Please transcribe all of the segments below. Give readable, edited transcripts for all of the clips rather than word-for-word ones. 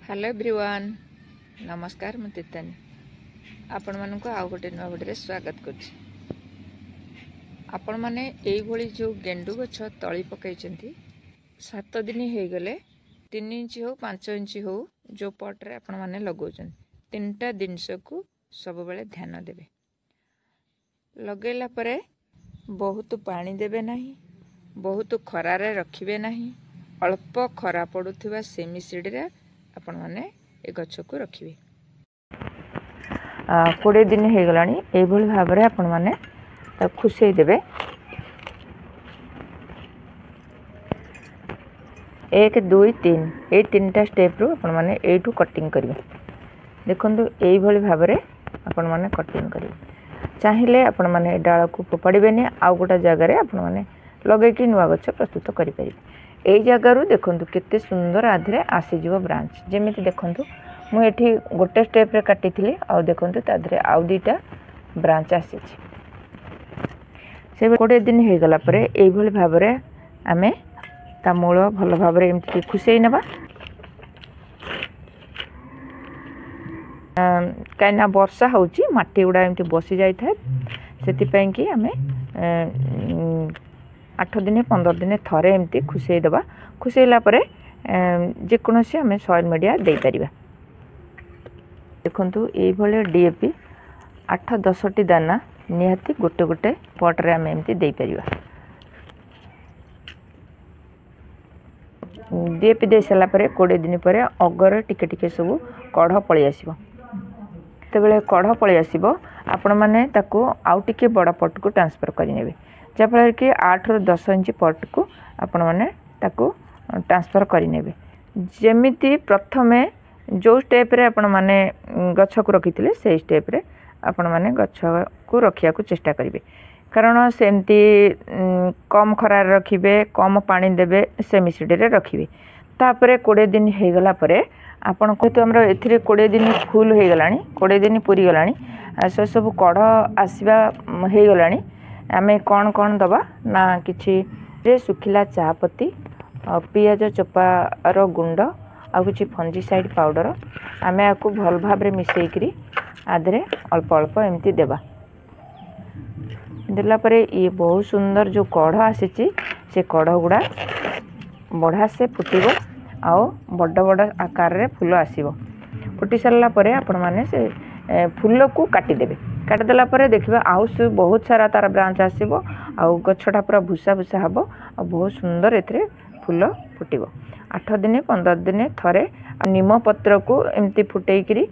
Hello everyone नमस्कार मु तीर्तानी आपण मानक आउ गोटे नुआ भिडियो स्वागत कर आपण माने एई भली जो गेंडु गछ तली पकईचंती 7 दिन हो गले 3 इंच हो 5 इंच हो जो पट रे आपण माने लगौचन तीनटा जिनस को सब बेले ध्यान देबे। लगैला परे बहुत पानी देबे नहीं, बहुत खरा रे रखिबे नहीं, अल्प खरा पड़ुथिबा सेमी सीड रे आपण माने ए गछ को रखिबे। 20 दिन हो गलानी ए भली भाव रे आपण माने त खुसई देबे। 1 2 3 ए तीनटा स्टेप रो आपण माने एठू कटिंग करिवे। देखंतु एई भली भाव रे आपण माने कटिंग करिवे। चाहिले आपण माने डाळ को फोपाड़ीबेनी आउ गोटा जगह रे आपण माने लगे कि नुआ गछ प्रस्तुत करि परिबे। एई जगह रु देखंतु केते सुंदर आधरे आसी जीवो ब्रांच। जेमिति देखंतु मु एठी गोटे स्टेप रे काटिथिली आ देखंतु ताधरे आउ दुईटा ब्रांच आसी छी। से 20 दिन हो गला परे एई भली भाव रे आमे ता मूल भल भाव रे एमति खुसई नेबा। काइना वर्षा होउची माटी उडा एमति बसी जाई थाए सेति पई कि आमे 8 दिन 15 दिन थरे एमती खुसई देबा। खुसईला परे जे कोनोसी आमे सॉइल मीडिया दे परिबा। देखंतु एई भले डीएपी 8-10 टी दाना निहाती गोटे गोटे पट रे आमे एमती दे परिबा। डीएपी दे सला परे 20 दिन परे अगर टिके टिके सब कढ़ पळी आसीबो। तेबेले कढ़ पळी आसीबो आपण माने ताको आउ टिके बड़ा पट को ट्रांसफर करि नेबे। जफल कि 8 ରୁ 10 इंच पट को आपण माने ताको ट्रांसफर करि नेबे। जेमिति प्रथमे जो स्टेप रे आपण माने गछ को रखिथिले से स्टेप रे आपण माने गछ को रखिया को चेष्टा करिवे। कारण सेमती कम खरा रखिबे, कम पानी देबे, सेमी सीड रे रखिबे। तापरे 20 दिन हे गला परे आपण को तो हमरा एथिरे 20 दिन फुल हे गलानी, 20 दिन पूरी गलानी से सब कढ़ आसीबा हे गलानी। आमे कौन कौन दबा ना किछि रे सुखिला चापत्ती, पियाज चोपार गुंड आ किछि फंजीसाइड पाउडर आमे आकु भल भाव रे मिसई करी आधरे अल्प अल्प एमती देबा। देला परे ये बहुत सुंदर जो कढ़ आसीची से कढ़ गुडा बढ़ा से फुटिबो आउ बड़ बड़ आकार रे फूल आसीबो। फुटी सरला परे आपण माने से फूल को काटी देबे। काटी देला परे देखिबा आउ से बहुत सारा तार ब्रांच आसीबो आउ गछटा पूरा भूसा भूसा हबो आ बहुत सुंदर एथरे फूल फुटिबो। 8 दिन 15 दिन थरे नीम पत्र को एमती फुटेई करी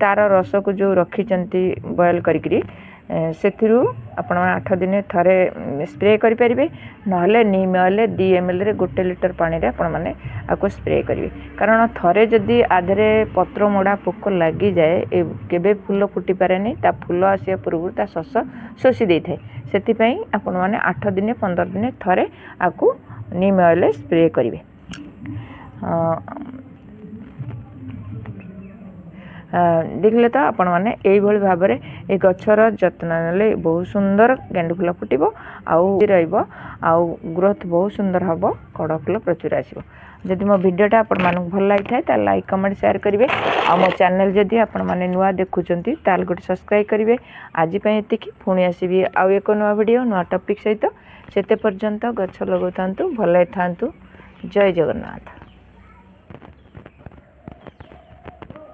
तार रस को जो रखी चंती बॉयल करी करी सेथिरु आपण 8 दिन थरे स्प्रे करि परिबे। नहले नीम ऑयल 2 ml रे 1 लीटर पानी रे आपण माने आको स्प्रे करिवे। कारण थरे जदी आधरे पत्र मोडा पोक लागी जाए केबे फूल फुटी पारे नै, ता फूल आसिया पूर्व ता सस शोषी देई थाए। सेति पई आपण माने 8 दिन 15 दिन थरे आको नीम ऑयल स्प्रे करिवे। देखले तो आपण माने एई भली भाव रे ए गछर जत्न नेले बहुत सुंदर गेंडु फूल फुटिबो आउ रहइबो आउ ग्रोथ बहुत सुंदर हबो, कड़ फूल प्रचुर आसीबो। जदि मो वीडियोटा आपण मानक भल लागि थाए ता लाइक कमेंट शेयर करिवे। आ मो चैनल जदि आपण माने नुआ देखुचंती ताल गोटे सब्सक्राइब करिवे। आज पई एतिकी पुणी आसीबी आउ एको नुआ वीडियो नुआ टॉपिक सहित। सेते पर्यंत गछ लगातांतु भलै थांतु। जय जगन्नाथ।